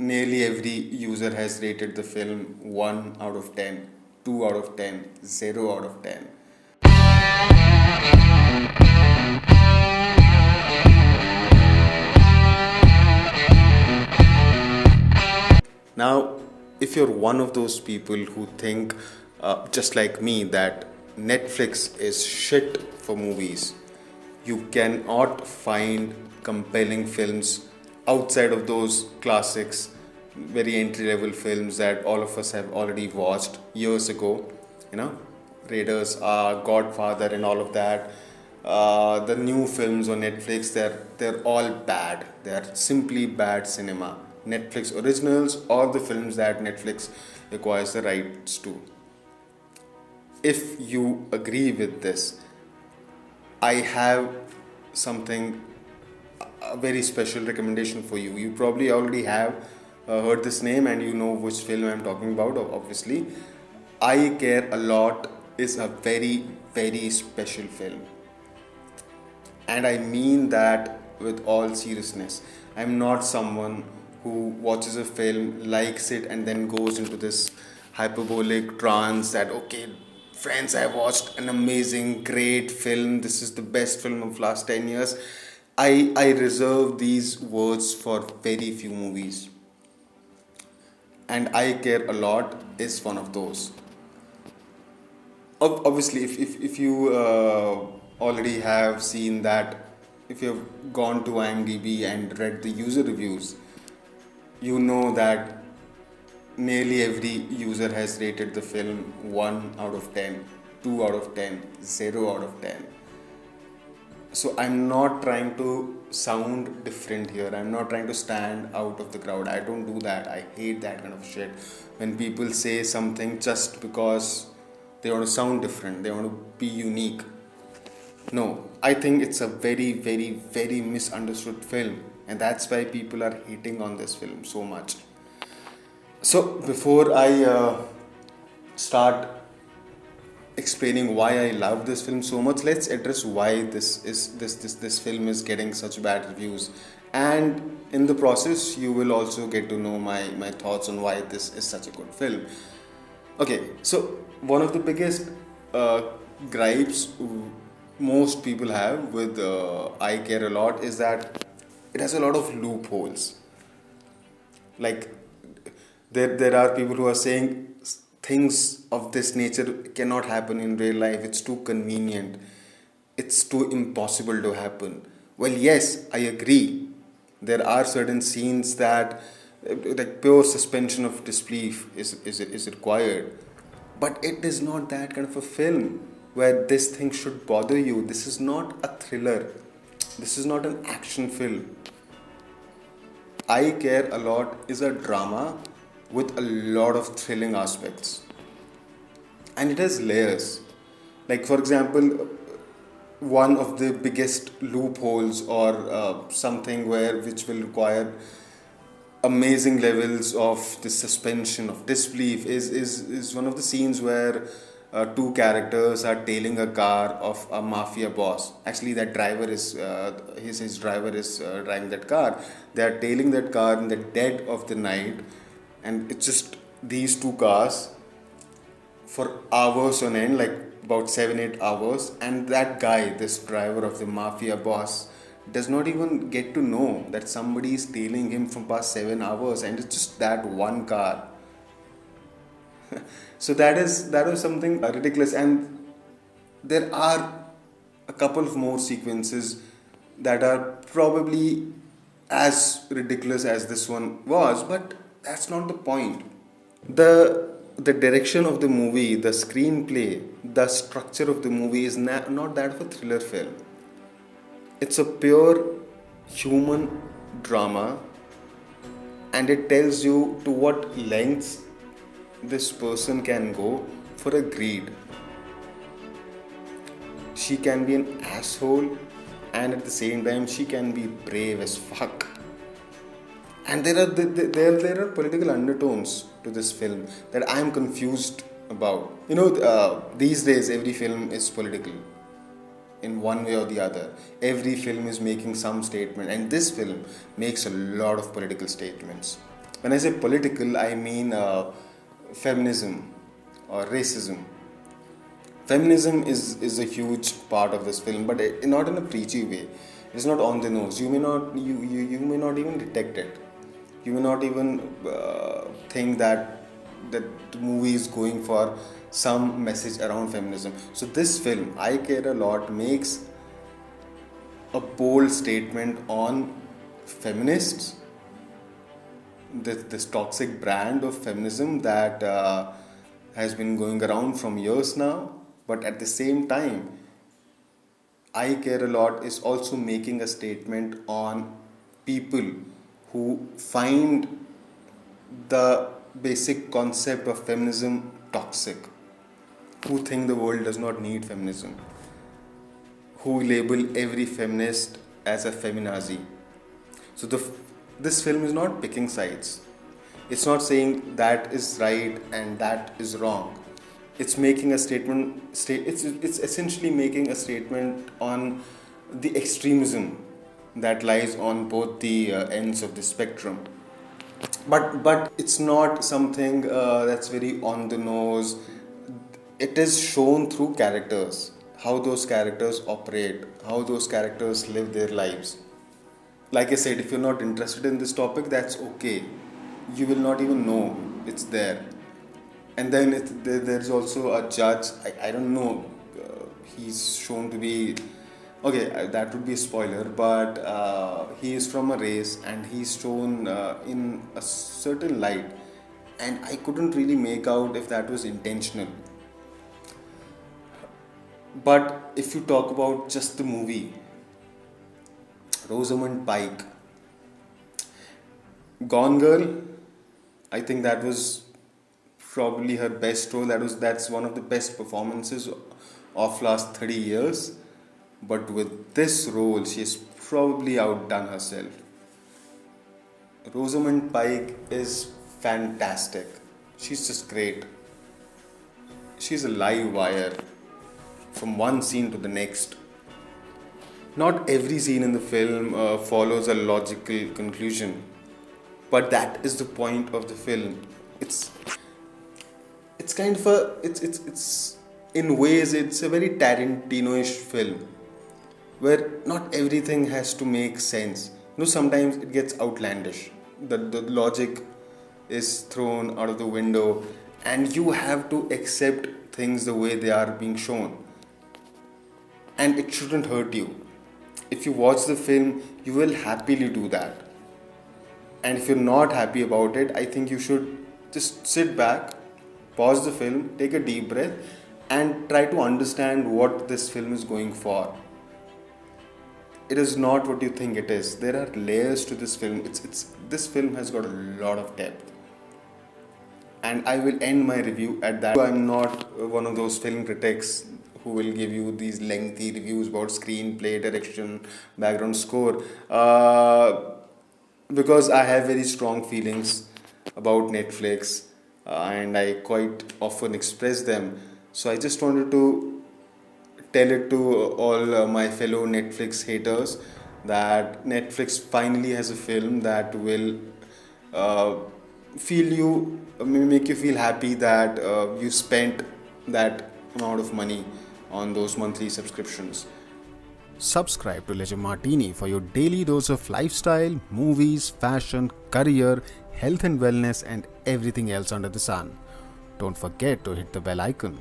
Nearly every user has rated the film 1 out of 10, 2 out of 10, 0 out of 10. Now, if you're one of those people who think, just like me, that Netflix is shit for movies, you cannot find compelling films outside of those classics, very entry level films that all of us have already watched years ago, you know, Raiders, Godfather, and all of that. The new films on Netflix, they're all bad. They're simply bad cinema. Netflix originals or the films that Netflix acquires the rights to. If you agree with this, I have something, a very special recommendation for you. You probably already have heard this name and you know which film I'm talking about, obviously. I Care a Lot is a very, very special film. And I mean that with all seriousness. I'm not someone who watches a film, likes it, and then goes into this hyperbolic trance that, okay, friends, I watched an amazing, great film. This is the best film of last 10 years. I reserve these words for very few movies. And I Care a Lot is one of those. Obviously, if you already have seen that, if you've gone to IMDb and read the user reviews, you know that nearly every user has rated the film 1 out of 10, 2 out of 10, 0 out of 10. So I'm not trying to sound different here. I'm not trying to stand out of the crowd. I don't do that. I hate that kind of shit. When people say something just because they want to sound different, they want to be unique. No, I think it's a very, very, very misunderstood film, and that's why people are hating on this film so much. So, before I start explaining why I love this film so much, let's address why this film is getting such bad reviews. And in the process, you will also get to know my thoughts on why this is such a good film. Okay, so one of the biggest uh, gripes most people have with I Care a Lot is that it has a lot of loopholes. Like, there are people who are saying things of this nature cannot happen in real life. It's too convenient. It's too impossible to happen. Well, yes, I agree. There are certain scenes that like pure suspension of disbelief is required. But it is not that kind of a film where this thing should bother you. This is not a thriller. This is not an action film. I Care a Lot is a drama with a lot of thrilling aspects. And it has layers. Like, for example, one of the biggest loopholes or something where which will require amazing levels of the suspension of disbelief is one of the scenes where two characters are tailing a car of a mafia boss. Actually, that driver is his driver is driving that car. They are tailing that car in the dead of the night, and it's just these two cars for hours on end, like about 7 8 hours, and that guy, this driver of the mafia boss, does not even get to know that somebody is tailing him from past 7 hours, and it's just that one car. So that is something ridiculous, and there are a couple of more sequences that are probably as ridiculous as this one was, but that's not the point. The direction of the movie, the screenplay, the structure of the movie is not that of a thriller film. It's a pure human drama, and it tells you to what lengths this person can go for a greed. She can be an asshole, and at the same time, she can be brave as fuck. And there are political undertones to this film that I'm confused about. These days every film is political in one way or the other. Every film is making some statement, and this film makes a lot of political statements. When I say political, I mean feminism or racism. Feminism is a huge part of this film, but not in a preachy way. It's not on the nose. You may not even detect it. You may not even think that the movie is going for some message around feminism. So this film, I Care a Lot, makes a bold statement on feminists, this toxic brand of feminism that has been going around from years now. But at the same time, I Care a Lot is also making a statement on people who find the basic concept of feminism toxic, who think the world does not need feminism, who label every feminist as a feminazi. So this film is not picking sides. It's not saying that is right and that is wrong. It's making a statement. It's essentially making a statement on the extremism that lies on both the ends of the spectrum. But it's not something that's very on the nose. It is shown through characters, how those characters operate, how those characters live their lives. Like I said, if you're not interested in this topic, that's okay. You will not even know it's there. And then there's also a judge. I don't know. He's shown to be okay. That would be a spoiler, but he is from a race, and he's shown in a certain light, and I couldn't really make out if that was intentional. But if you talk about just the movie, Rosamund Pike, Gone Girl, I think that was probably her best role. That's one of the best performances of last 30 years. But with this role, she has probably outdone herself. Rosamund Pike is fantastic. She's just great. She's a live wire from one scene to the next. Not every scene in the film follows a logical conclusion, but that is the point of the film. It's kind of a it's in ways it's a very Tarantino-ish film where not everything has to make sense. Sometimes it gets outlandish. The logic is thrown out of the window, and you have to accept things the way they are being shown. And it shouldn't hurt you. If you watch the film, you will happily do that. And if you're not happy about it, I think you should just sit back, pause the film, take a deep breath, and try to understand what this film is going for. It is not what you think it is. There are layers to this film. This film has got a lot of depth. And I will end my review at that. I'm not one of those film critics who will give you these lengthy reviews about screenplay, direction, background score. Because I have very strong feelings about Netflix, and I quite often express them. So I just wanted to tell it to all my fellow Netflix haters that Netflix finally has a film that will make you feel happy that you spent that amount of money on those monthly subscriptions. Subscribe to Legend Martini for your daily dose of lifestyle, movies, fashion, career, health and wellness, and everything else under the sun. Don't forget to hit the bell icon.